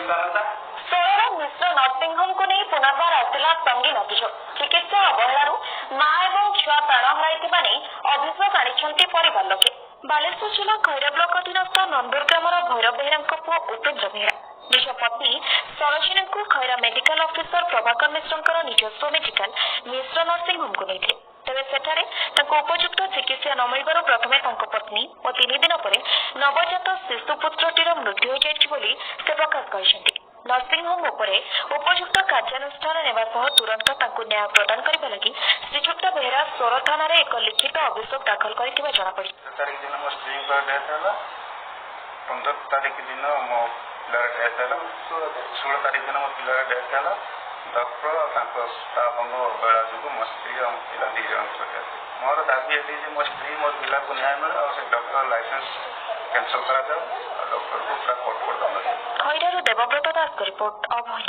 Solar मिश्र nursing home को नहीं पुनर्बार आसला संगीन अभियोग चिकित्सा अवहेलू माँ और छुआ प्राण हर अभियोग आनी परिवार लोके बालेश्वर जिला खैर ब्लक अधीनस्थ नंदुर ग्रामर भैरव बेहरा पुओ उपेन्द्र बेहरा निज पत्नी सरोजिनी को खैरा मेडिकल ऑफिसर प्रभाकर मिश्र निजस्व मेडिकल मिश्र नर्सिंग होम को नहीं तेज सेठारे उपयुक्त चिकित्सा न मिलवर प्रथमे पत्नी और 3 दिन पर नवजात शिशुपुत्रटीर मृत्यु हो जाए से प्रकाश कर नर्सिंग होम उपयुक्त कार्यानुष्ठान नेवा तुरंत न्याय प्रदान करने लगी श्रीजुक्त बेहरा सोर थाना एक लिखित अभियोग दाखल कर जनापड़ी 15 तारीख दिन मो पिलार डेथ है 16 तारीख दिन मो पिलार डेथ है डॉक्टर स्टाफ बेला जो मो स्त्री और पिला 2 जन मोर दाबी है मो स्त्री मोर पिला को न्याय मिले और डॉक्टर लाइसेंस कैंसल करा जाओ डॉक्टर को पूरा कोर्ट दंड खैरारू देवव्रत दास रिपोर्ट अभय।